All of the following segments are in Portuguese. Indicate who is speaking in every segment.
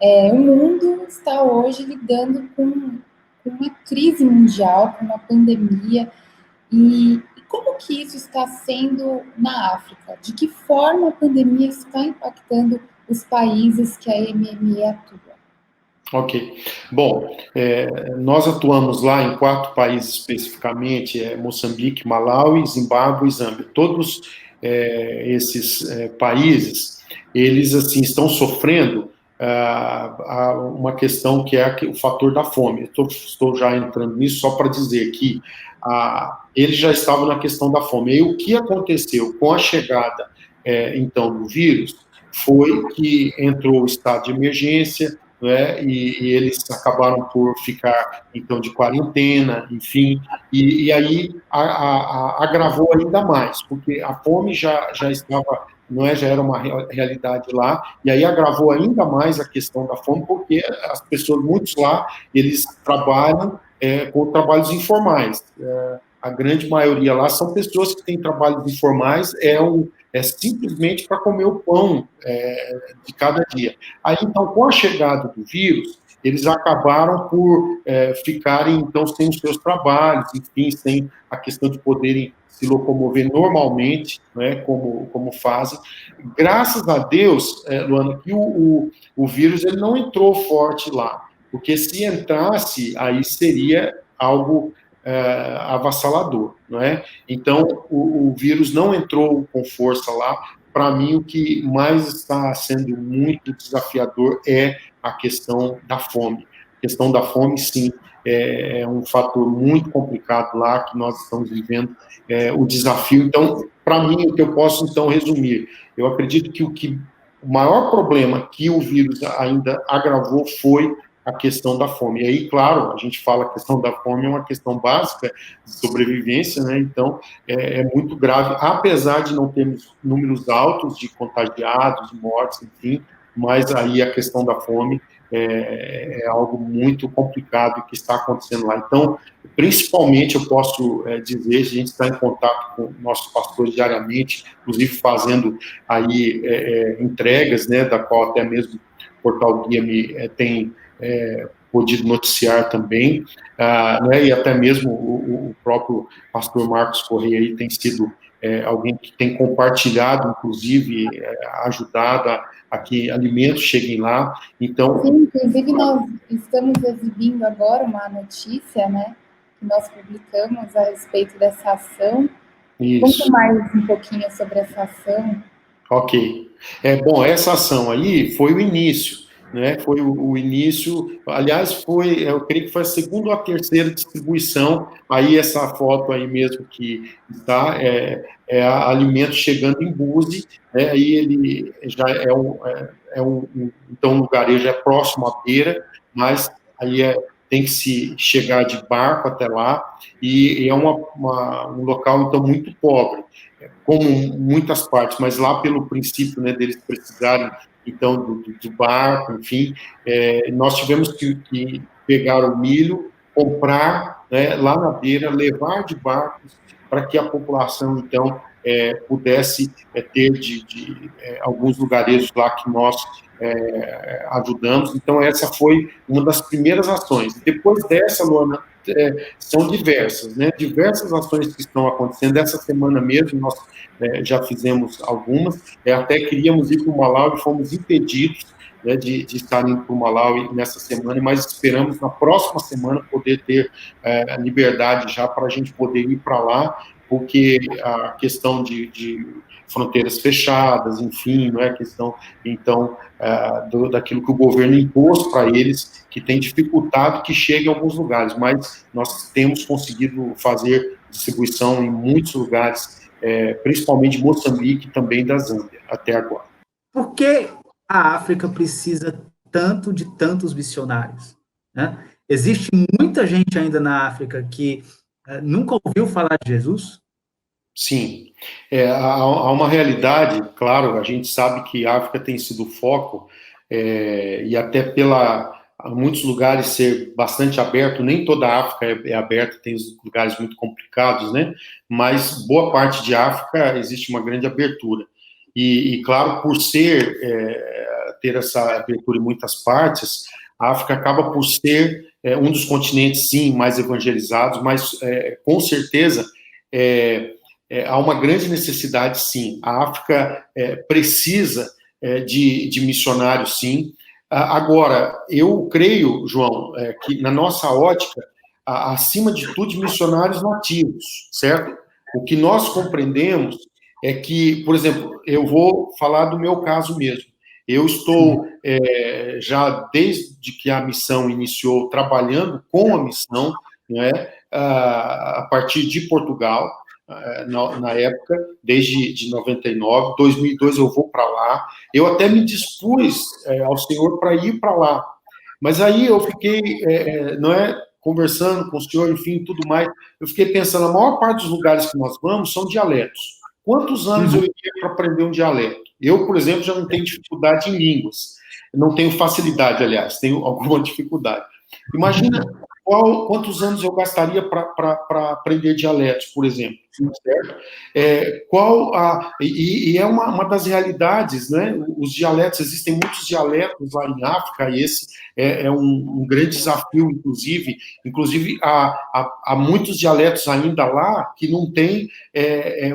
Speaker 1: O mundo está hoje lidando com uma crise mundial, com uma pandemia, e como que isso está sendo na África? De que forma a pandemia está impactando os países que a MME atua?
Speaker 2: Ok. Bom, nós atuamos lá em 4 países especificamente, Moçambique, Malawi, Zimbábue e Zâmbia. Todos esses países, eles assim estão sofrendo uma questão que é o fator da fome. Estou já entrando nisso só para dizer que eles já estavam na questão da fome. E o que aconteceu com a chegada, então, do vírus foi que entrou o estado de emergência, né, e eles acabaram por ficar, então, de quarentena, enfim, e aí agravou ainda mais, porque a fome já estava, não é, já era uma realidade lá, e aí agravou ainda mais a questão da fome, porque as pessoas, muitos lá, eles trabalham com trabalhos informais. A grande maioria lá são pessoas que têm trabalhos informais, simplesmente para comer o pão de cada dia. Aí, então, com a chegada do vírus, eles acabaram por ficarem, então, sem os seus trabalhos, enfim, sem a questão de poderem se locomover normalmente, né, como fazem. Graças a Deus, Luana, que o vírus ele não entrou forte lá, porque se entrasse, aí seria algo avassalador, não é? Então, o vírus não entrou com força lá. Para mim, o que mais está sendo muito desafiador é a questão da fome. A questão da fome, sim, é um fator muito complicado lá que nós estamos vivendo, o desafio. Então, para mim, o que eu posso, então, resumir, eu acredito que o maior problema que o vírus ainda agravou foi a questão da fome. E aí, claro, a gente fala que a questão da fome é uma questão básica de sobrevivência, né? Então, é muito grave, apesar de não termos números altos de contagiados, de mortes, enfim, mas aí a questão da fome é algo muito complicado que está acontecendo lá. Então, principalmente, eu posso dizer, a gente está em contato com nossos pastores diariamente, inclusive fazendo aí entregas, né, da qual até mesmo o Portal Guia me tem podido noticiar também, né, e até mesmo o próprio pastor Marcos Correia aí tem sido alguém que tem compartilhado, inclusive, ajudado a que alimentos cheguem lá. Então,
Speaker 1: sim, inclusive nós estamos exibindo agora uma notícia, né, que nós publicamos a respeito dessa ação. Conta
Speaker 2: isso.
Speaker 1: mais um pouquinho sobre essa ação.
Speaker 2: Ok. Bom, essa ação aí foi o início, né? Foi o início, aliás, eu creio que foi a segunda ou a terceira distribuição, aí essa foto aí mesmo que está, alimento chegando em Búzios, né? Aí ele já então o lugarejo é próximo à beira, mas aí tem que se chegar de barco até lá, e é um local, então, muito pobre, como muitas partes, mas lá pelo princípio, né, deles precisarem, então, do barco, enfim, nós tivemos que pegar o milho, comprar, né, lá na beira, levar de barcos para que a população, então, pudesse ter alguns lugarejos lá que nós ajudamos. Então, essa foi uma das primeiras ações. Depois dessa, Luana, são diversas, né? Diversas ações que estão acontecendo. Essa semana mesmo, nós já fizemos algumas, até queríamos ir para o Malawi, fomos impedidos, né, de estar indo para o Malawi nessa semana, mas esperamos na próxima semana poder ter a liberdade já para a gente poder ir para lá, porque a questão de fronteiras fechadas, enfim, não é questão, então, daquilo que o governo impôs para eles, que tem dificultado que chegue a alguns lugares, mas nós temos conseguido fazer distribuição em muitos lugares, principalmente Moçambique e também da Zâmbia, até agora.
Speaker 3: Por que a África precisa tanto de tantos missionários? Né? Existe muita gente ainda na África que nunca ouviu falar de Jesus?
Speaker 2: Sim, há uma realidade, claro, a gente sabe que a África tem sido foco, e até pela muitos lugares ser bastante aberto, nem toda a África é aberta, tem lugares muito complicados, né? Mas boa parte de África existe uma grande abertura. E claro, por ter essa abertura em muitas partes, a África acaba por ser um dos continentes, sim, mais evangelizados, mas com certeza há uma grande necessidade, sim. A África precisa de missionários, sim. Agora, eu creio, João, que na nossa ótica, acima de tudo, de missionários nativos, certo? O que nós compreendemos é que, por exemplo, eu vou falar do meu caso mesmo. Eu estou, já desde que a missão iniciou, trabalhando com a missão, né, a partir de Portugal, na época, desde de 99, 2002 eu vou para lá. Eu até me dispus ao Senhor para ir para lá. Mas aí eu fiquei, conversando com o senhor, enfim, tudo mais, eu fiquei pensando, a maior parte dos lugares que nós vamos são dialetos. Quantos anos eu iria para aprender um dialeto? Eu, por exemplo, já não tenho dificuldade em línguas. Não tenho facilidade, aliás, tenho alguma dificuldade. Imagina quantos anos eu gastaria para aprender dialetos, por exemplo. Certo? E é uma das realidades, né? Os dialetos, existem muitos dialetos lá em África, e esse é um grande desafio, inclusive há muitos dialetos ainda lá que não tem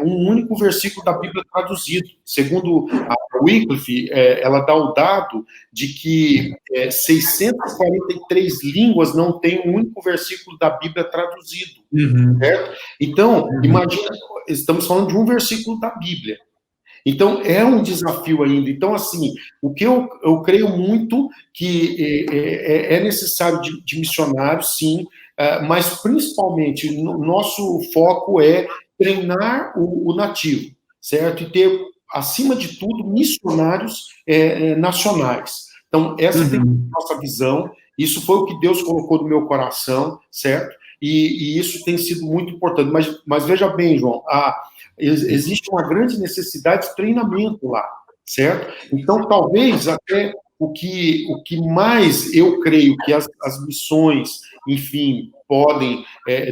Speaker 2: um único versículo da Bíblia traduzido. Segundo a Wycliffe, ela dá o dado de que 643 línguas não têm um único versículo da Bíblia traduzido. Certo? Então, imagina, estamos falando de um versículo da Bíblia. Então, é um desafio ainda. Então, assim, o que eu creio muito que é necessário de missionários, sim, mas principalmente o nosso foco é treinar o nativo, certo? E ter, acima de tudo, missionários nacionais. Então, essa tem a nossa visão, isso foi o que Deus colocou no meu coração, certo? E isso tem sido muito importante. Mas veja bem, João, existe uma grande necessidade de treinamento lá, certo? Então, talvez até o que mais eu creio que as missões, enfim,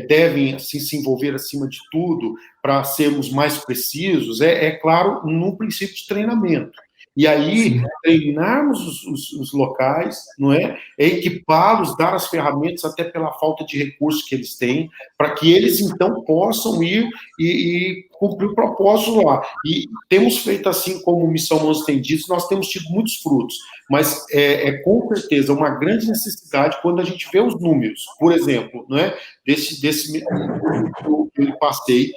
Speaker 2: devem assim, se envolver acima de tudo para sermos mais precisos, claro, no princípio de treinamento. E aí, treinarmos os locais, não é? Equipá-los, dar as ferramentas, até pela falta de recursos que eles têm, para que eles, então, possam ir e cumprir o propósito lá. E temos feito assim, como Missão Mãos Estendidas, nós temos tido muitos frutos, mas com certeza uma grande necessidade quando a gente vê os números, por exemplo, não é? Desse que eu passei,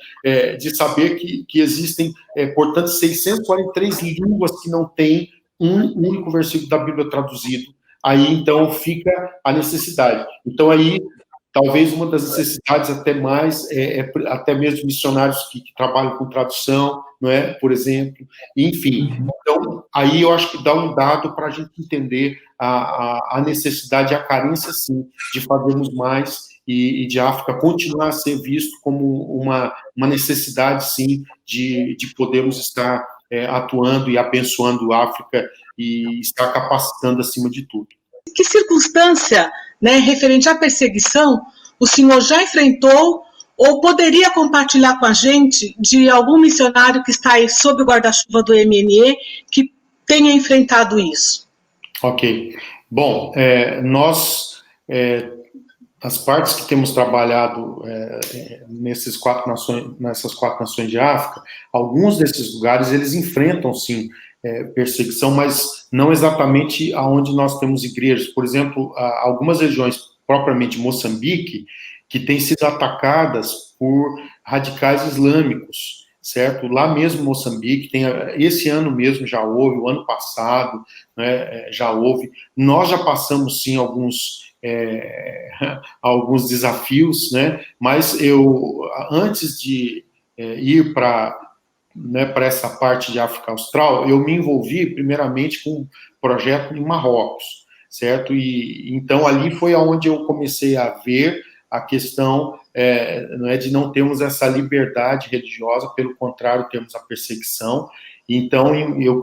Speaker 2: de saber que existem, portanto, 643 línguas que não têm um único versículo da Bíblia traduzido. Aí, então, fica a necessidade. Então, aí, talvez uma das necessidades até mais, até mesmo missionários que trabalham com tradução, não é? Por exemplo, enfim. Então, aí eu acho que dá um dado para a gente entender a necessidade, a carência, sim, de fazermos mais e de África continuar a ser visto como uma necessidade, sim, de podermos estar atuando e abençoando a África e estar capacitando acima de tudo.
Speaker 4: Que circunstância, né, referente à perseguição, o senhor já enfrentou ou poderia compartilhar com a gente de algum missionário que está aí sob o guarda-chuva do MME que tenha enfrentado isso?
Speaker 2: Ok. Bom, nós, as partes que temos trabalhado nessas quatro nações de África, alguns desses lugares, eles enfrentam, sim, perseguição, mas não exatamente aonde nós temos igrejas. Por exemplo, algumas regiões, propriamente Moçambique, que têm sido atacadas por radicais islâmicos, certo? Lá mesmo em Moçambique, esse ano mesmo já houve, o ano passado, né, já houve. Nós já passamos, sim, alguns desafios, né? Mas antes de ir para essa parte de África Austral, eu me envolvi primeiramente com um projeto em Marrocos, certo? E então ali foi onde eu comecei a ver a questão de não termos essa liberdade religiosa, pelo contrário, temos a perseguição. Então, eu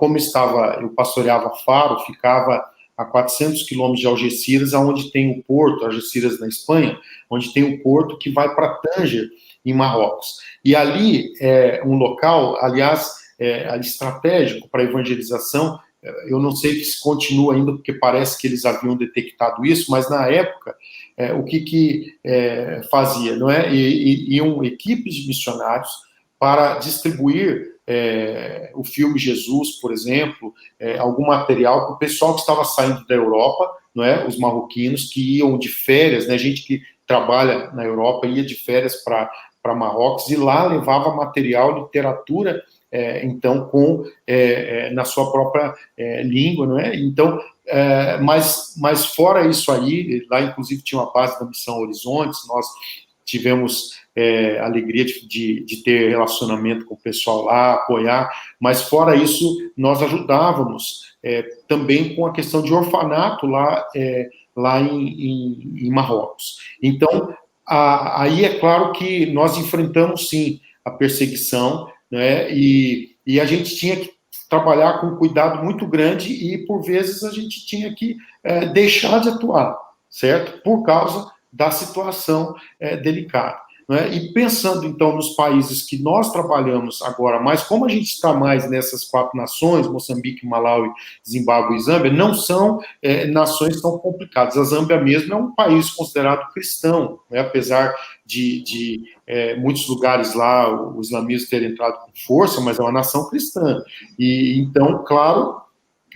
Speaker 2: pastoreava Faro, ficava a 400 quilômetros de Algeciras, onde tem o porto, Algeciras na Espanha, onde tem o porto que vai para Tanger, em Marrocos. E ali é um local, aliás, estratégico para evangelização, eu não sei se continua ainda, porque parece que eles haviam detectado isso, mas na época, o que fazia, não é? Iam equipes de missionários para distribuir o filme Jesus, por exemplo, algum material para o pessoal que estava saindo da Europa, não é? Os marroquinos que iam de férias, né? Gente que trabalha na Europa ia de férias para Marrocos, e lá levava material, literatura, então, na sua própria língua, não é? Então, mas fora isso aí, lá inclusive tinha uma base da Missão Horizontes, nós tivemos a alegria de ter relacionamento com o pessoal lá, apoiar, mas fora isso, nós ajudávamos também com a questão de orfanato lá em Marrocos. Então, aí é claro que nós enfrentamos, sim, a perseguição, né, e a gente tinha que trabalhar com cuidado muito grande e, por vezes, a gente tinha que deixar de atuar, certo? Por causa da situação delicada. Né? E pensando, então, nos países que nós trabalhamos agora, mas como a gente está mais nessas 4 nações, Moçambique, Malawi, Zimbábue e Zâmbia, não são nações tão complicadas. A Zâmbia mesmo é um país considerado cristão, né? Apesar de muitos lugares lá o islamismo ter entrado com força, mas é uma nação cristã. E então, claro,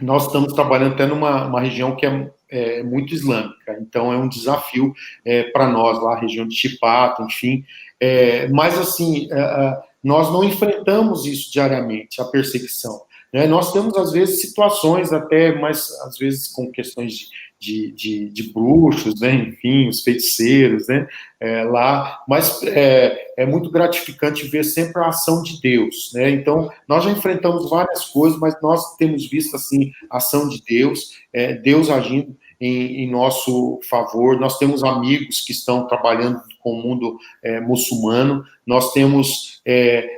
Speaker 2: nós estamos trabalhando até numa região que é muito islâmica, então é um desafio para nós lá, a região de Chipata, enfim, mas assim, nós não enfrentamos isso diariamente, a perseguição, né? Nós temos às vezes situações até, mas às vezes com questões de bruxos, né? Enfim, os feiticeiros, né? Lá, mas é muito gratificante ver sempre a ação de Deus, né? Então, nós já enfrentamos várias coisas, mas nós temos visto, assim, a ação de Deus, Deus agindo em nosso favor. Nós temos amigos que estão trabalhando com o mundo muçulmano, nós temos,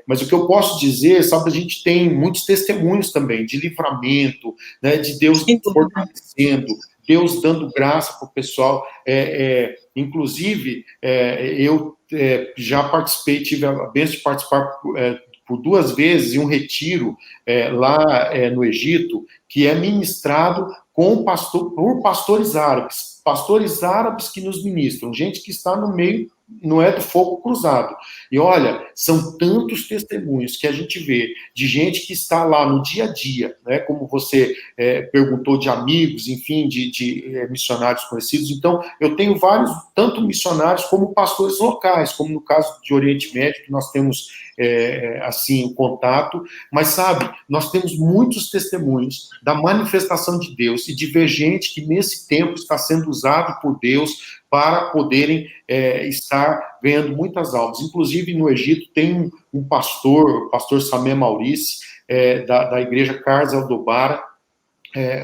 Speaker 2: mas o que eu posso dizer, sabe, a gente tem muitos testemunhos também, de livramento, né, de Deus fortalecendo, Deus dando graça para o pessoal, inclusive, eu já participei, tive a bênção de participar por 2 vezes em um retiro lá no Egito, que é ministrado por pastores árabes que nos ministram, gente que está no meio, não é do fogo cruzado. E olha, são tantos testemunhos que a gente vê de gente que está lá no dia a dia, né, como você perguntou, de amigos, enfim, de missionários conhecidos. Então, eu tenho vários, tanto missionários como pastores locais, como no caso de Oriente Médio, que nós temos assim, o contato, mas sabe, nós temos muitos testemunhos da manifestação de Deus e de ver gente que nesse tempo está sendo usado por Deus para poderem estar ganhando muitas almas. Inclusive, no Egito, tem um pastor, o pastor Samé Maurice, da igreja Carlos Eldobara,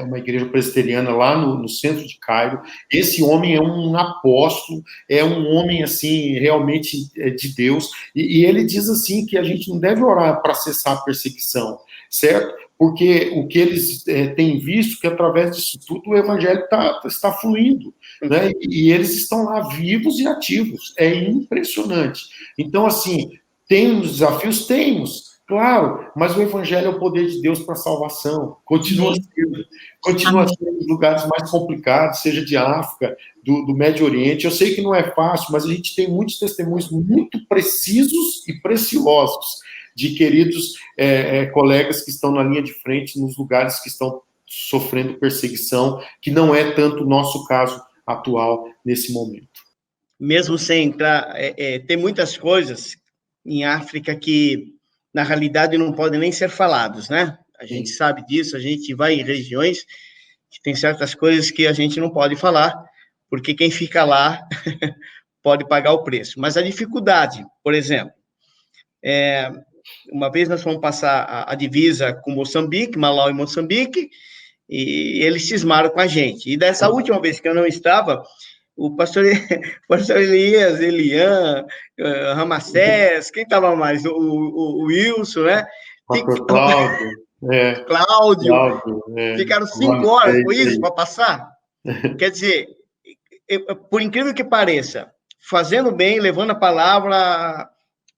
Speaker 2: uma igreja presbiteriana lá no centro de Cairo. Esse homem é um apóstolo, é um homem, assim, realmente de Deus, e ele diz, assim, que a gente não deve orar para cessar a perseguição, certo? Porque o que eles têm visto, que através disso tudo o evangelho está fluindo, né? E eles estão lá vivos e ativos, é impressionante. Então, assim, temos desafios? Temos, claro, mas o evangelho é o poder de Deus para a salvação, continua sendo nos lugares mais complicados, seja de África, do Médio Oriente. Eu sei que não é fácil, mas a gente tem muitos testemunhos muito precisos e preciosos de queridos colegas que estão na linha de frente nos lugares que estão sofrendo perseguição, que não é tanto o nosso caso atual nesse momento.
Speaker 5: Mesmo sem entrar, tem muitas coisas em África que, na realidade, não podem nem ser falados, né? A gente sabe disso, a gente vai em regiões que tem certas coisas que a gente não pode falar, porque quem fica lá pode pagar o preço. Mas a dificuldade, por exemplo, uma vez nós fomos passar a divisa com Moçambique, Malawi e Moçambique, e eles cismaram com a gente. E dessa última vez que eu não estava, o pastor Elias, Elian, Ramacés, quem estava mais? O Wilson, né?
Speaker 2: Pastor Cláudio.
Speaker 5: Cláudio. Ficaram 5 horas, foi isso, para passar? Quer dizer, por incrível que pareça, fazendo bem, levando a palavra,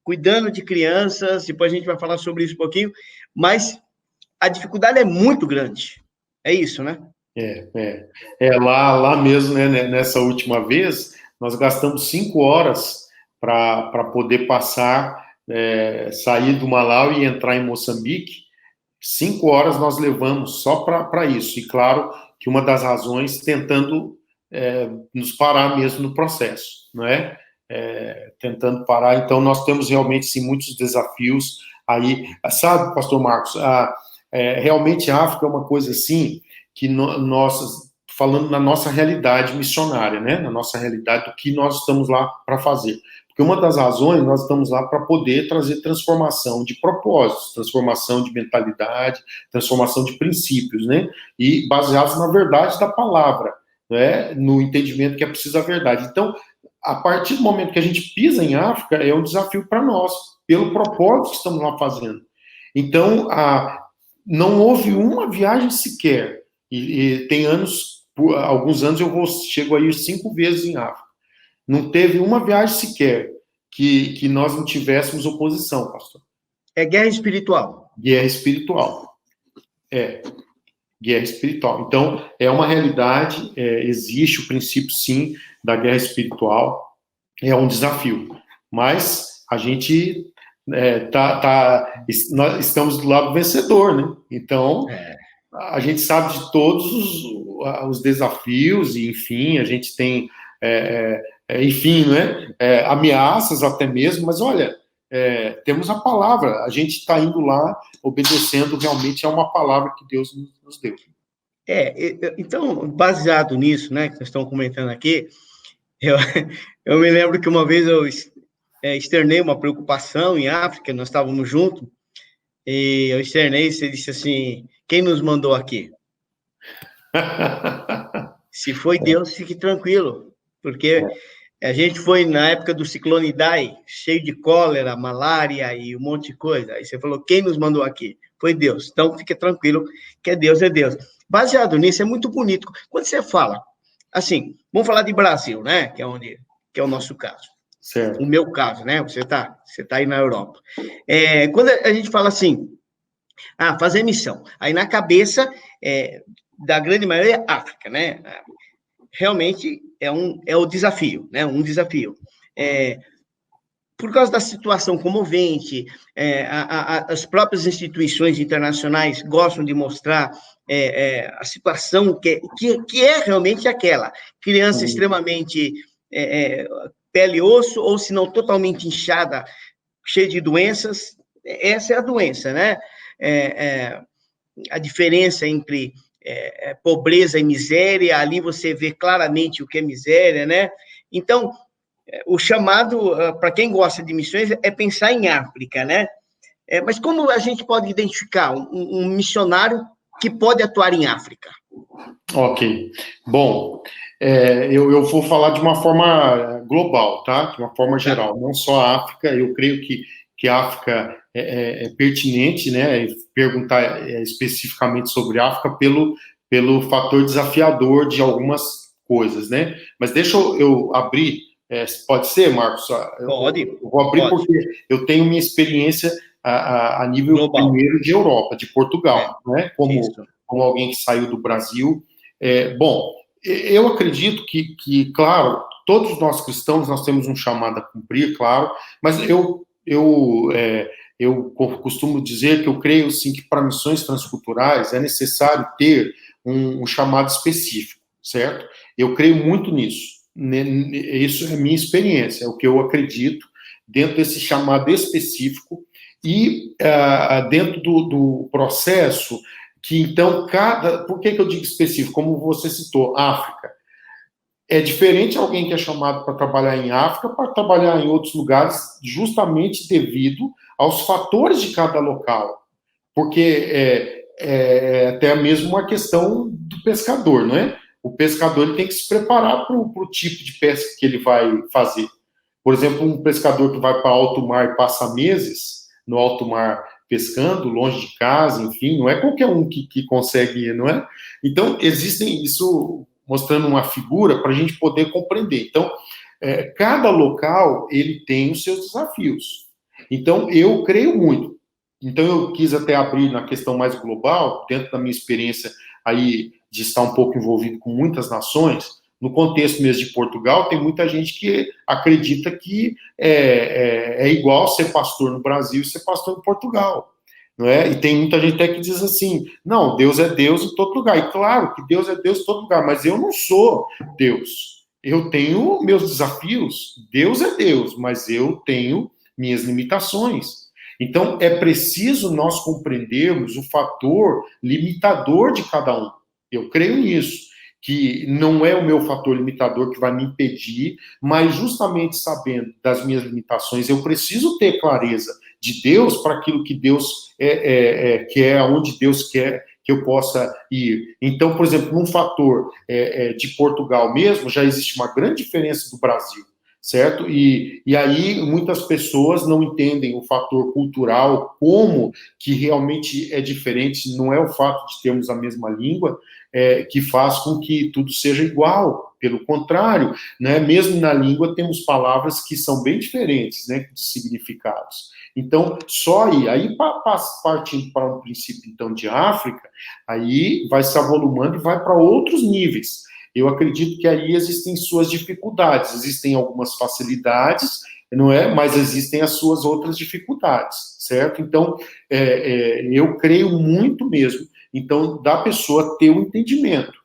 Speaker 5: cuidando de crianças, depois a gente vai falar sobre isso um pouquinho, mas a dificuldade é muito grande, É isso, né?
Speaker 2: Lá mesmo, né, nessa última vez, nós gastamos 5 horas para poder sair do Malawi e entrar em Moçambique. 5 horas nós levamos só para isso. E claro que uma das razões tentando nos parar mesmo no processo, não é? Tentando parar. Então nós temos realmente sim muitos desafios aí. Sabe, Pastor Marcos, realmente a África é uma coisa assim que nós, falando na nossa realidade missionária, né? Na nossa realidade do que nós estamos lá para fazer. Porque uma das razões, nós estamos lá para poder trazer transformação de propósitos, transformação de mentalidade, transformação de princípios, né? E baseados na verdade da palavra, né? No entendimento que é preciso a verdade. Então, a partir do momento que a gente pisa em África, é um desafio para nós, pelo propósito que estamos lá fazendo. Então, não houve uma viagem sequer, e tem alguns anos chego a ir 5 vezes em África. Não teve uma viagem sequer que nós não tivéssemos oposição, pastor.
Speaker 5: É guerra espiritual.
Speaker 2: Guerra espiritual. Guerra espiritual. Então, é uma realidade, existe o princípio, sim, da guerra espiritual, é um desafio. Mas a gente nós estamos do lado vencedor, né? Então, a gente sabe de todos os desafios, e, enfim, a gente tem... enfim, né? Ameaças até mesmo, mas olha, temos a palavra, a gente está indo lá obedecendo realmente a uma palavra que Deus nos deu.
Speaker 5: Então, baseado nisso, né, que vocês estão comentando aqui, eu me lembro que uma vez eu externei uma preocupação em África, nós estávamos juntos, e eu externei, você disse assim, quem nos mandou aqui? Se foi Deus, fique tranquilo, porque a gente foi na época do ciclone Idai, cheio de cólera, malária e um monte de coisa. Aí você falou, quem nos mandou aqui? Foi Deus. Então, fique tranquilo, que é Deus, é Deus. Baseado nisso, é muito bonito. Quando você fala, assim, vamos falar de Brasil, né? Que é o nosso caso.
Speaker 2: Certo.
Speaker 5: O meu caso, né? Você tá aí na Europa. Quando a gente fala assim, fazer missão. Aí na cabeça da grande maioria, África, né? Realmente é o desafio, né? Um desafio. Por causa da situação comovente, as próprias instituições internacionais gostam de mostrar a situação que é realmente aquela. Criança extremamente pele e osso, ou se não totalmente inchada, cheia de doenças. Essa é a doença, né? A diferença entre pobreza e miséria, ali você vê claramente o que é miséria, né? Então, o chamado, para quem gosta de missões, é pensar em África, né? Mas como a gente pode identificar um missionário que pode atuar em África?
Speaker 2: Ok. Bom, eu vou falar de uma forma global, tá? De uma forma geral, não só a África. Eu creio que a África é pertinente, né? Perguntar especificamente sobre a África pelo fator desafiador de algumas coisas, né? Mas deixa eu abrir. Pode ser, Marcos?
Speaker 5: Pode.
Speaker 2: Eu vou abrir porque eu tenho minha experiência a nível global. Primeiro de Europa, de Portugal, né? Como alguém que saiu do Brasil. Bom, eu acredito que, claro, todos nós cristãos, nós temos um chamado a cumprir, claro, mas eu costumo dizer que eu creio, sim, que para missões transculturais é necessário ter um chamado específico, certo? Eu creio muito nisso. Isso é minha experiência, é o que eu acredito dentro desse chamado específico e dentro do processo que, então, por que eu digo específico? Como você citou, África. É diferente alguém que é chamado para trabalhar em África para trabalhar em outros lugares, justamente devido aos fatores de cada local. Porque é até mesmo uma questão do pescador, não é? O pescador ele tem que se preparar para o tipo de pesca que ele vai fazer. Por exemplo, um pescador que vai para alto mar e passa meses no alto mar pescando, longe de casa, enfim, não é qualquer um que consegue, não é? Então, existem isso mostrando uma figura para a gente poder compreender. Então, cada local, ele tem os seus desafios. Então, eu creio muito. Então, eu quis até abrir na questão mais global, dentro da minha experiência aí de estar um pouco envolvido com muitas nações, no contexto mesmo de Portugal, tem muita gente que acredita que é igual ser pastor no Brasil e ser pastor em Portugal. Não é? E tem muita gente até que diz assim, não, Deus é Deus em todo lugar. E claro que Deus é Deus em todo lugar, mas eu não sou Deus. Eu tenho meus desafios. Deus é Deus, mas eu tenho minhas limitações. Então, é preciso nós compreendermos o fator limitador de cada um. Eu creio nisso, que não é o meu fator limitador que vai me impedir, mas justamente sabendo das minhas limitações, eu preciso ter clareza de Deus para aquilo que Deus quer, aonde Deus quer que eu possa ir. Então, por exemplo, num fator de Portugal mesmo, já existe uma grande diferença do Brasil, certo? E aí muitas pessoas não entendem o fator cultural, como que realmente é diferente, não é o fato de termos a mesma língua que faz com que tudo seja igual. Pelo contrário, né, mesmo na língua temos palavras que são bem diferentes, né, de significados. Então, só aí partindo para um princípio, então, de África, aí vai se avolumando e vai para outros níveis. Eu acredito que aí existem suas dificuldades, existem algumas facilidades, não é? Mas existem as suas outras dificuldades, certo? Então, eu creio muito mesmo, então, da pessoa ter um entendimento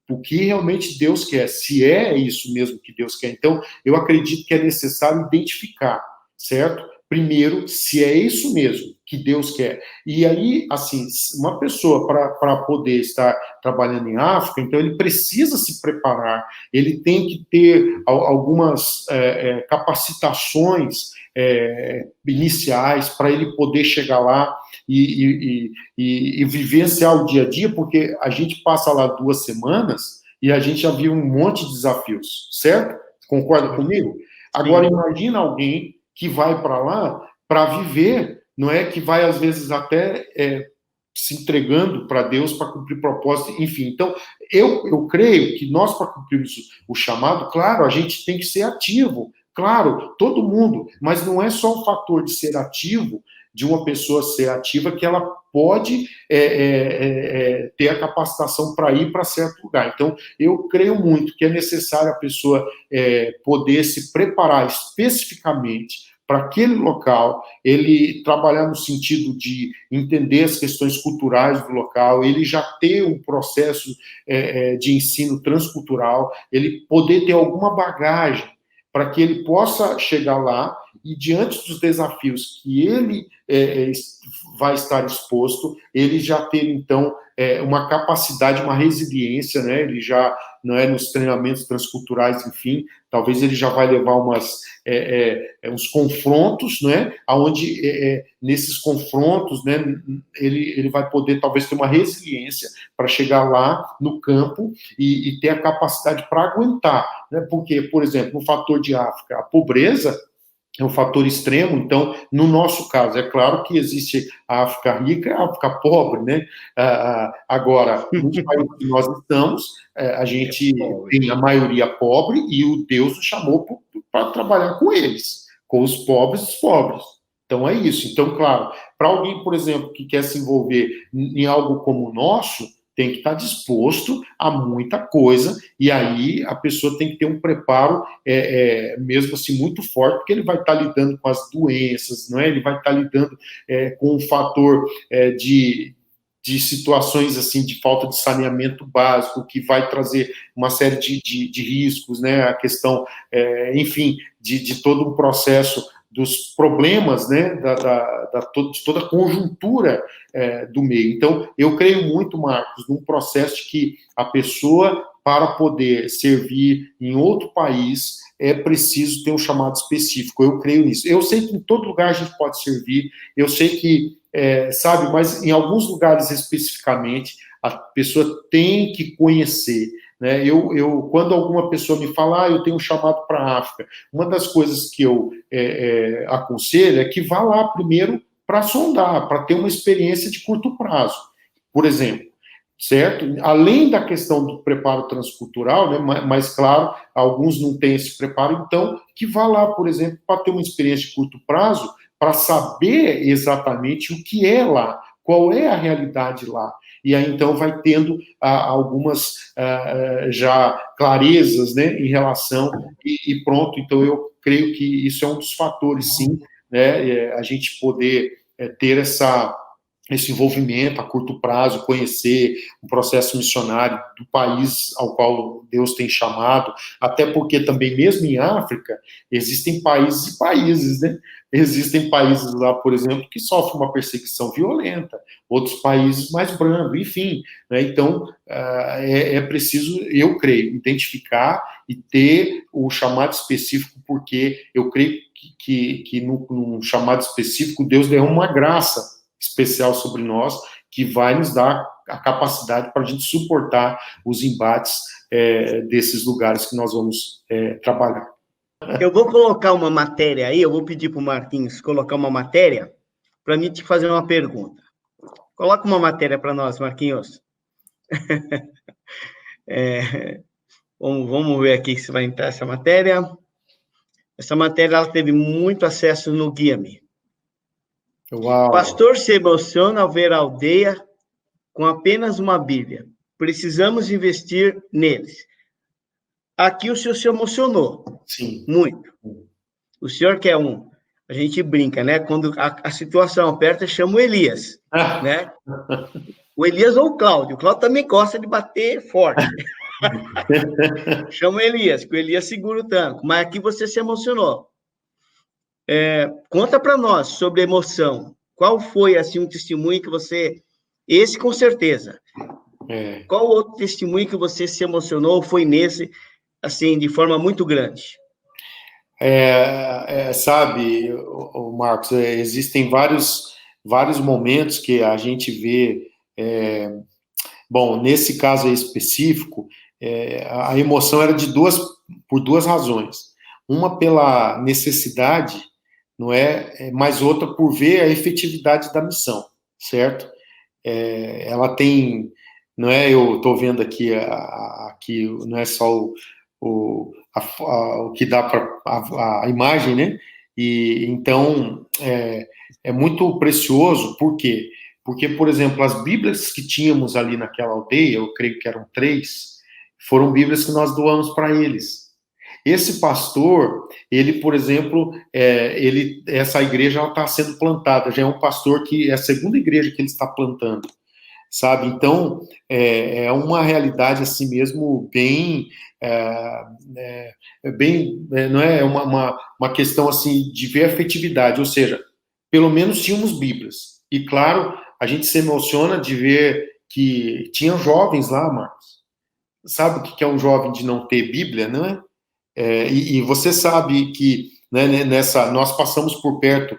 Speaker 2: do que realmente Deus quer, se é isso mesmo que Deus quer. Então, eu acredito que é necessário identificar, certo? Primeiro, se é isso mesmo que Deus quer. E aí, assim, uma pessoa para poder estar trabalhando em África, então ele precisa se preparar, ele tem que ter algumas capacitações iniciais para ele poder chegar lá e vivenciar o dia a dia, porque a gente passa lá 2 semanas e a gente já viu um monte de desafios, certo? Concorda comigo? Agora, imagina alguém que vai para lá para viver, não é? Que vai, às vezes, até se entregando para Deus para cumprir propósito, enfim. Então, eu creio que nós, para cumprirmos o chamado, claro, a gente tem que ser ativo, claro, todo mundo, mas não é só o fator de ser ativo, de uma pessoa ser ativa, que ela pode ter a capacitação para ir para certo lugar. Então, eu creio muito que é necessário a pessoa poder se preparar especificamente para aquele local, ele trabalhar no sentido de entender as questões culturais do local, ele já ter um processo de ensino transcultural, ele poder ter alguma bagagem para que ele possa chegar lá e, diante dos desafios que ele vai estar exposto, ele já ter, então, uma capacidade, uma resiliência, né? Ele já, não é, nos treinamentos transculturais, enfim, talvez ele já vai levar uns confrontos, né? Onde, nesses confrontos, né, ele vai poder, talvez, ter uma resiliência para chegar lá no campo e ter a capacidade para aguentar, né? Porque, por exemplo, no fator de África, a pobreza é um fator extremo. Então, no nosso caso, é claro que existe a África rica e a África pobre, né? Agora, nos países que nós estamos, a gente tem a maioria pobre e o Deus nos chamou para trabalhar com eles, com os pobres. Então, é isso. Então, claro, para alguém, por exemplo, que quer se envolver em algo como o nosso, tem que estar disposto a muita coisa, e aí a pessoa tem que ter um preparo, mesmo assim, muito forte, porque ele vai estar lidando com as doenças, não é? Ele vai estar lidando com um fator de situações assim, de falta de saneamento básico, que vai trazer uma série de riscos, né? A questão, enfim, de todo um processo dos problemas, né, de toda a conjuntura do meio. Então, eu creio muito, Marcos, num processo de que a pessoa, para poder servir em outro país, é preciso ter um chamado específico. Eu creio nisso. Eu sei que em todo lugar a gente pode servir, eu sei que, sabe, mas em alguns lugares especificamente, a pessoa tem que conhecer, né? Quando alguma pessoa me fala, eu tenho um chamado para a África, uma das coisas que eu aconselho é que vá lá primeiro para sondar, para ter uma experiência de curto prazo, por exemplo, certo? Além da questão do preparo transcultural, né? Mas claro, alguns não têm esse preparo, então que vá lá, por exemplo, para ter uma experiência de curto prazo, para saber exatamente o que é lá, qual é a realidade lá. e aí então vai tendo algumas já clarezas, né, em relação, e pronto. Então eu creio que isso é um dos fatores, sim, né, a gente poder ter esse envolvimento a curto prazo, conhecer o processo missionário do país ao qual Deus tem chamado, até porque também, mesmo em África, existem países e países, né? Existem países lá, por exemplo, que sofrem uma perseguição violenta, outros países mais brandos, enfim, né? Então, é preciso, eu creio, identificar e ter o chamado específico, porque eu creio que num chamado específico, Deus derrama uma graça especial sobre nós, que vai nos dar a capacidade para a gente suportar os embates desses lugares que nós vamos trabalhar.
Speaker 5: Eu vou colocar uma matéria aí, eu vou pedir para o Marquinhos colocar uma matéria para mim te fazer uma pergunta. Coloca uma matéria para nós, Marquinhos. Vamos ver aqui se vai entrar essa matéria. Essa matéria ela teve muito acesso no Guia-me.
Speaker 2: Uau.
Speaker 5: Pastor se emociona ao ver a aldeia com apenas uma Bíblia. Precisamos investir neles. Aqui o senhor se emocionou.
Speaker 2: Sim.
Speaker 5: Muito. O senhor quer a gente brinca, né? Quando a situação aperta, chama o Elias, né? O Elias ou o Cláudio. O Cláudio também gosta de bater forte. Chama o Elias, que o Elias segura o tanco. Mas aqui você se emocionou. Conta para nós sobre a emoção. Qual foi, assim, um testemunho que você... Esse, com certeza. Qual outro testemunho que você se emocionou foi nesse, assim, de forma muito grande?
Speaker 2: Sabe, Marcos, existem vários momentos que a gente vê... Bom, nesse caso aí específico, a emoção era por duas razões. Uma pela necessidade, não é? Mas outra por ver a efetividade da missão, certo? Ela tem, não é? Eu estou vendo aqui, não é só o que dá para a imagem, né? E então é muito precioso. Por quê? Porque, por exemplo, as Bíblias que tínhamos ali naquela aldeia, eu creio que eram 3, foram Bíblias que nós doamos para eles. Esse pastor, ele, por exemplo, essa igreja está sendo plantada, já é um pastor que é a segunda igreja que ele está plantando, sabe? Então, é uma realidade assim mesmo bem, não é uma questão assim de ver a efetividade, ou seja, pelo menos tínhamos Bíblias. E, claro, a gente se emociona de ver que tinham jovens lá, Marcos. Sabe o que é um jovem de não ter Bíblia, não é? E você sabe que, né, nós passamos por perto,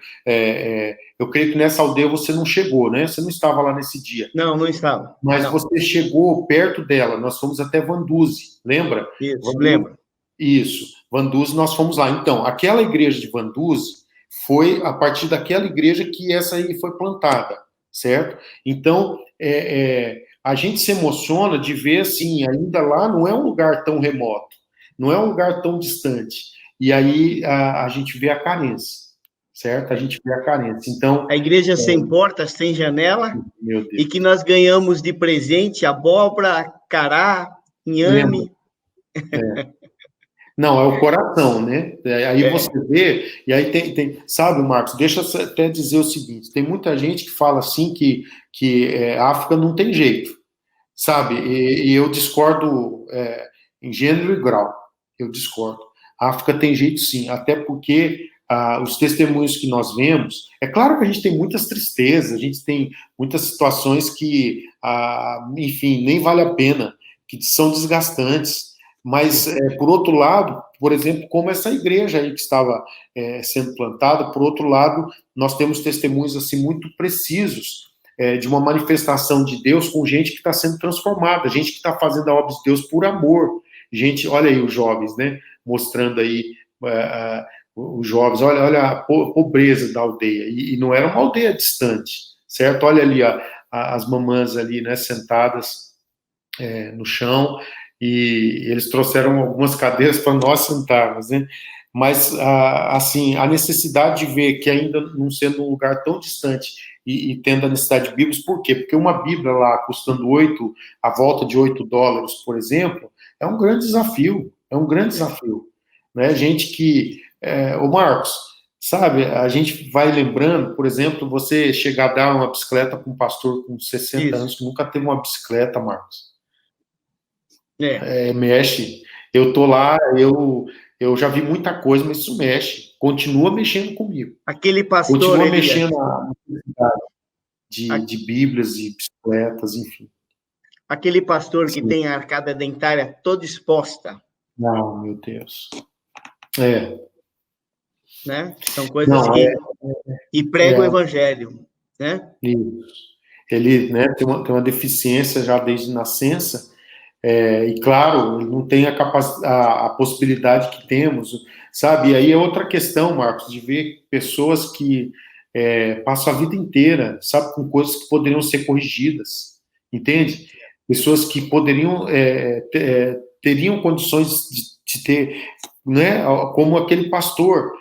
Speaker 2: eu creio que nessa aldeia você não chegou, né? Você não estava lá nesse dia.
Speaker 5: Não estava.
Speaker 2: Mas
Speaker 5: não.
Speaker 2: Você chegou perto dela, nós fomos até Vanduze, lembra?
Speaker 5: Isso, lembro.
Speaker 2: Isso, Vanduze nós fomos lá. Então, aquela igreja de Vanduze foi a partir daquela igreja que essa aí foi plantada, certo? Então, a gente se emociona de ver, assim, ainda lá não é um lugar tão remoto, não é um lugar tão distante. E aí a gente vê a carência, certo? A gente vê a carência. Então,
Speaker 5: a igreja sem portas, sem janela,
Speaker 2: meu Deus,
Speaker 5: e que nós ganhamos de presente abóbora, cará, inhame.
Speaker 2: Não, é o coração, né? Aí você vê, e aí tem, sabe, Marcos, deixa eu até dizer o seguinte, tem muita gente que fala assim que a África não tem jeito, sabe? E eu discordo em gênero e grau, eu discordo. A África tem jeito sim, até porque os testemunhos que nós vemos, é claro que a gente tem muitas tristezas, a gente tem muitas situações que, enfim, nem vale a pena, que são desgastantes. Mas, por outro lado, por exemplo, como essa igreja aí que estava sendo plantada, por outro lado, nós temos testemunhos assim muito precisos de uma manifestação de Deus com gente que está sendo transformada, gente que está fazendo a obra de Deus por amor. Gente, olha aí os jovens, né? Mostrando aí os jovens, olha a pobreza da aldeia. E não era uma aldeia distante, certo? Olha ali as mamãs ali, né? Sentadas no chão. E eles trouxeram algumas cadeiras para nós sentarmos, né? Mas, assim, a necessidade de ver que ainda não sendo um lugar tão distante e tendo a necessidade de Bíblias. Por quê? Porque uma Bíblia lá custando a volta de $8, por exemplo, é um grande desafio, né? Gente que, ô Marcos, sabe, a gente vai lembrando, por exemplo, você chegar a dar uma bicicleta para um pastor com 60 anos que nunca teve uma bicicleta, Marcos. Mexe. Eu tô lá, eu já vi muita coisa, mas isso mexe. Continua mexendo comigo.
Speaker 5: Aquele pastor...
Speaker 2: Continua mexendo na necessidade de Bíblias e bicicletas, enfim.
Speaker 5: Aquele pastor que tem a arcada dentária toda exposta.
Speaker 2: Não, meu Deus.
Speaker 5: Né? São coisas que... E prega o evangelho, né?
Speaker 2: Isso. Ele, né, tem uma deficiência já desde nascença, e claro, ele não tem a possibilidade que temos, sabe? E aí é outra questão, Marcos, de ver pessoas que passam a vida inteira, sabe, com coisas que poderiam ser corrigidas, entende? Pessoas que poderiam, teriam condições de ter, né, como aquele pastor,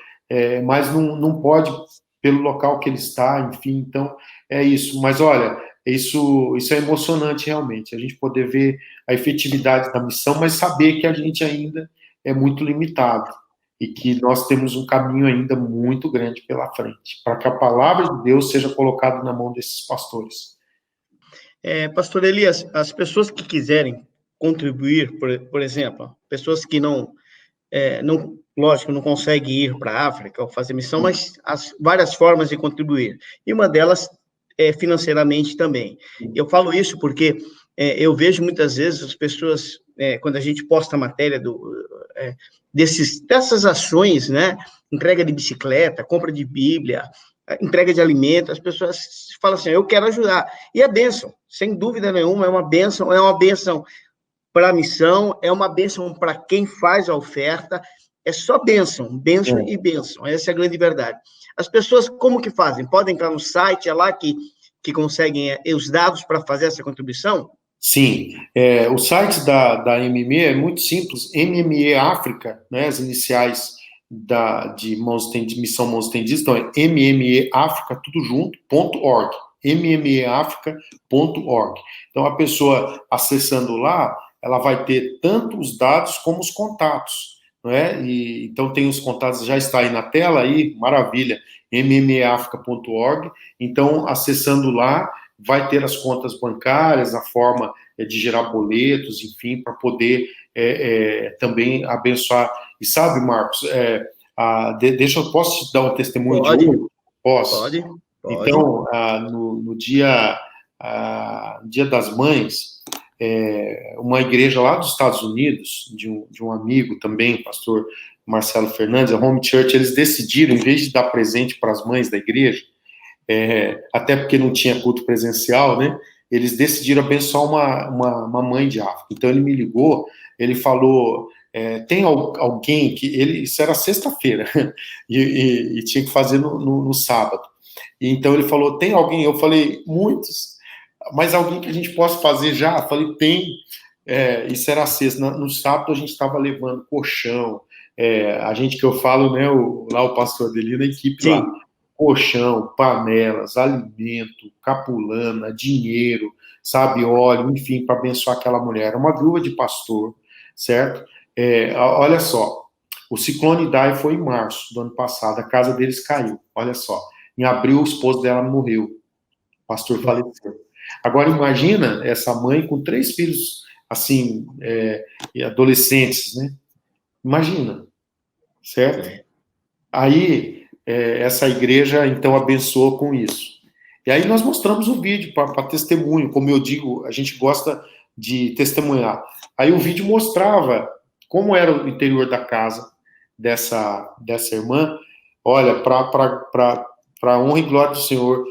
Speaker 2: mas não pode pelo local que ele está, enfim, então é isso. Mas olha, isso é emocionante realmente, a gente poder ver a efetividade da missão, mas saber que a gente ainda é muito limitado e que nós temos um caminho ainda muito grande pela frente, para que a palavra de Deus seja colocada na mão desses pastores.
Speaker 5: Pastor Elias, as pessoas que quiserem contribuir, por exemplo, pessoas que lógico, não conseguem ir para a África ou fazer missão, mas as várias formas de contribuir. E uma delas é financeiramente também. Eu falo isso porque eu vejo muitas vezes as pessoas, quando a gente posta a matéria dessas ações, né? Entrega de bicicleta, compra de Bíblia, entrega de alimento, as pessoas falam assim, eu quero ajudar. E é bênção, sem dúvida nenhuma, é uma bênção para a missão, é uma bênção para quem faz a oferta, é só bênção e bênção, essa é a grande verdade. As pessoas, como que fazem? Podem entrar no site, é lá que conseguem os dados para fazer essa contribuição?
Speaker 2: Sim, o site da MME é muito simples, MME África, né, as iniciais de Missão Mãos Estendidas, então é mmeafrica, tudo junto, .org, mmeafrica.org. Então, a pessoa acessando lá, ela vai ter tanto os dados como os contatos, não é? Então, tem os contatos, já está aí na tela, aí, maravilha, mmeafrica.org. Então, acessando lá, vai ter as contas bancárias, a forma de gerar boletos, enfim, para poder também abençoar. E sabe, Marcos, posso te dar um testemunho
Speaker 5: Pode,
Speaker 2: de hoje? Posso?
Speaker 5: Pode.
Speaker 2: Então, no dia das Mães, uma igreja lá dos Estados Unidos, de um amigo também, pastor Marcelo Fernandes, a Home Church, eles decidiram, em vez de dar presente para as mães da igreja, até porque não tinha culto presencial, né? Eles decidiram abençoar uma mãe de África. Então ele me ligou, ele falou, tem alguém que... isso era sexta-feira, e tinha que fazer no sábado. E então ele falou, tem alguém? Eu falei, muitos, mas alguém que a gente possa fazer já? Eu falei, tem. Isso era sexta. No sábado a gente estava levando colchão, a gente que eu falo, né, lá o pastor Adelino, a equipe
Speaker 5: Sim.
Speaker 2: lá, colchão, panelas, alimento, capulana, dinheiro, sabe, óleo, enfim, para abençoar aquela mulher. Uma viúva de pastor, certo? Olha só, o ciclone Idai foi em março do ano passado, a casa deles caiu, olha só. Em abril, o esposo dela morreu, o pastor faleceu. Agora, imagina essa mãe com 3 filhos, assim, adolescentes, né? Imagina, certo? Aí, essa igreja, então, abençoou com isso. E aí nós mostramos o vídeo para testemunho, como eu digo, a gente gosta de testemunhar. Aí o vídeo mostrava como era o interior da casa dessa irmã. Olha, para honra e glória do Senhor,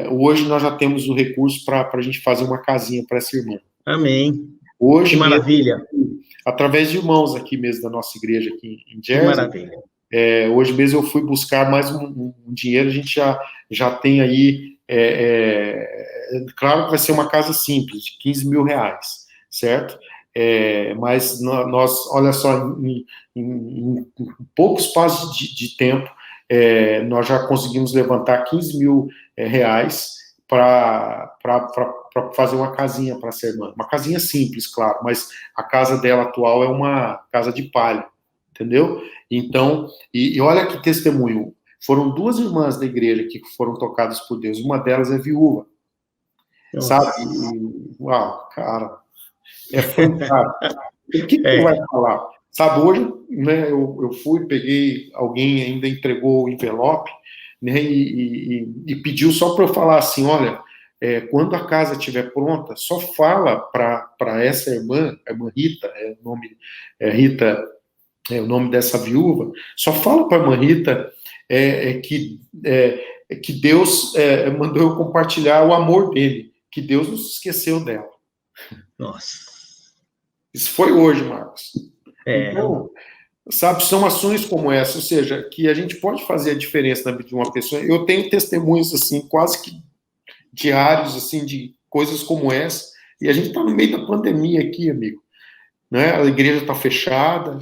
Speaker 2: hoje nós já temos o recurso para a gente fazer uma casinha para essa irmã.
Speaker 5: Amém.
Speaker 2: Hoje,
Speaker 5: que maravilha.
Speaker 2: Mesmo, através de irmãos aqui mesmo da nossa igreja aqui em Jersey.
Speaker 5: Que maravilha.
Speaker 2: Hoje mesmo eu fui buscar mais um dinheiro, a gente já tem aí, claro que vai ser uma casa simples, de R$15 mil, certo? Mas nós, olha só, em poucos passos de tempo, nós já conseguimos levantar R$15 mil, para fazer uma casinha para essa irmã. Uma casinha simples, claro, mas a casa dela atual é uma casa de palha, entendeu? Então, e olha que testemunho. Foram 2 irmãs da igreja que foram tocadas por Deus. Uma delas é viúva, sabe? Uau, cara, é fantástico. O que você vai falar? Sabe, hoje, né, eu fui, peguei, alguém ainda entregou o envelope, né, e pediu só para eu falar assim, olha, quando a casa estiver pronta, só fala para essa irmã, a irmã Rita, Rita é o nome dessa viúva, só fala para a irmã Rita que Deus mandou eu compartilhar o amor dele, que Deus não se esqueceu dela.
Speaker 5: Nossa.
Speaker 2: Isso foi hoje, Marcos. Então, sabe, são ações como essa, ou seja, que a gente pode fazer a diferença na vida de uma pessoa. Eu tenho testemunhos, assim, quase que diários, assim, de coisas como essa, e a gente está no meio da pandemia aqui, amigo, né? A igreja está fechada,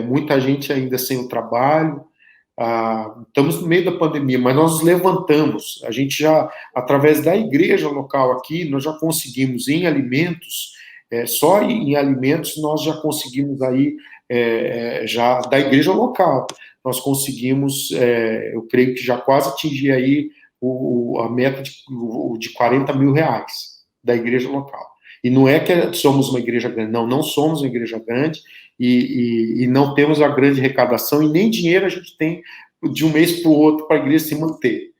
Speaker 2: muita gente ainda sem o trabalho, estamos no meio da pandemia, mas nós nos levantamos, a gente já, através da igreja local aqui, nós já conseguimos em alimentos, só em alimentos nós já conseguimos aí, já da igreja local, nós conseguimos, eu creio que já quase atingir aí a meta de 40 mil reais da igreja local. E não é que somos uma igreja grande, não somos uma igreja grande e não temos a grande arrecadação e nem dinheiro a gente tem de um mês para o outro para a igreja se manter.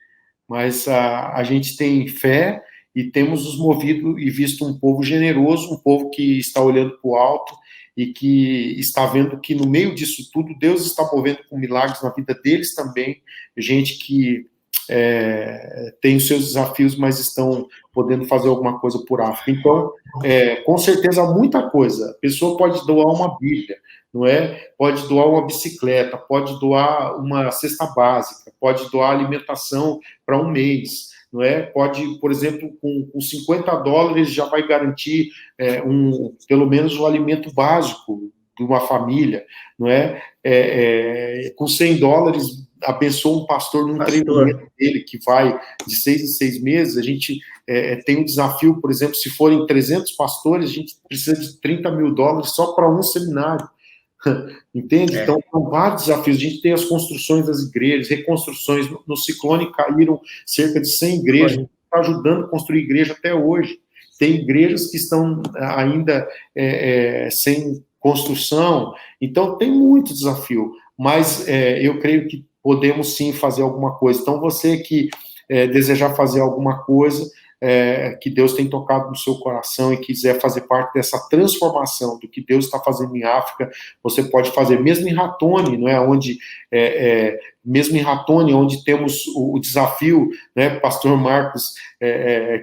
Speaker 2: Mas a gente tem fé e temos nos movido e visto um povo generoso, um povo que está olhando para o alto e que está vendo que no meio disso tudo Deus está movendo com milagres na vida deles também, gente que tem os seus desafios, mas estão podendo fazer alguma coisa por África. Então, com certeza, muita coisa. A pessoa pode doar uma Bíblia, não é? Pode doar uma bicicleta, pode doar uma cesta básica, pode doar alimentação para um mês, não é? Pode, por exemplo, com $50 já vai garantir pelo menos o alimento básico de uma família, não é? Com $100 abençoa um pastor num treinamento dele, que vai de 6 em 6 meses, a gente tem um desafio, por exemplo, se forem 300 pastores, a gente precisa de $30 mil só para um seminário, entende? Então, são vários desafios, a gente tem as construções das igrejas, reconstruções, no ciclone caíram cerca de 100 igrejas, a gente está ajudando a construir igreja até hoje, tem igrejas que estão ainda sem construção, então tem muito desafio, mas eu creio que podemos sim fazer alguma coisa. Então, você que desejar fazer alguma coisa, que Deus tem tocado no seu coração e quiser fazer parte dessa transformação do que Deus está fazendo em África, você pode fazer, mesmo em Ratone, não é? Mesmo em Ratone, onde temos o desafio, né, Pastor Marcos,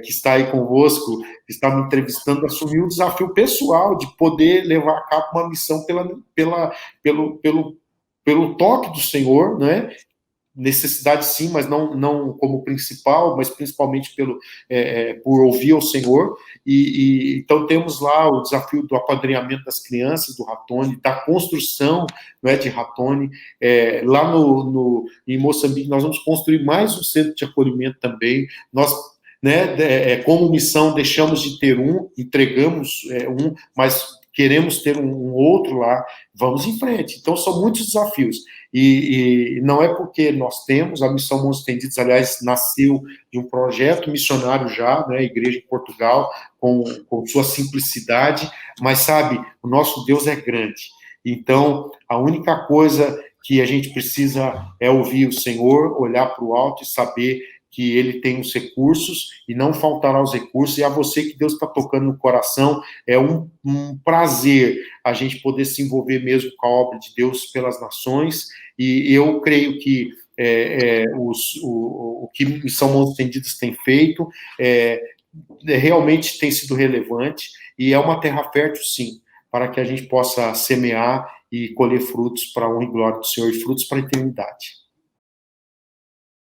Speaker 2: que está aí convosco, que está me entrevistando, assumiu o desafio pessoal de poder levar a cabo uma missão pelo toque do Senhor, né? Necessidade sim, mas não como principal, mas principalmente por ouvir ao Senhor, e então temos lá o desafio do apadrinhamento das crianças do Ratone, da construção, né, de Ratone, lá em Moçambique nós vamos construir mais um centro de acolhimento também, nós, né, como missão deixamos de ter entregamos mas queremos ter um outro lá, vamos em frente. Então, são muitos desafios. E não é porque nós temos, a Missão Mãos Estendidas, aliás, nasceu de um projeto missionário já, né, Igreja em Portugal, com sua simplicidade, mas, sabe, o nosso Deus é grande. Então, a única coisa que a gente precisa é ouvir o Senhor, olhar para o alto e saber que ele tem os recursos e não faltará os recursos, e a você que Deus está tocando no coração, é um prazer a gente poder se envolver mesmo com a obra de Deus pelas nações, e eu creio que o que Missão Mãos Estendidas tem feito realmente tem sido relevante, e é uma terra fértil, sim, para que a gente possa semear e colher frutos para a honra e glória do Senhor, e frutos para a eternidade.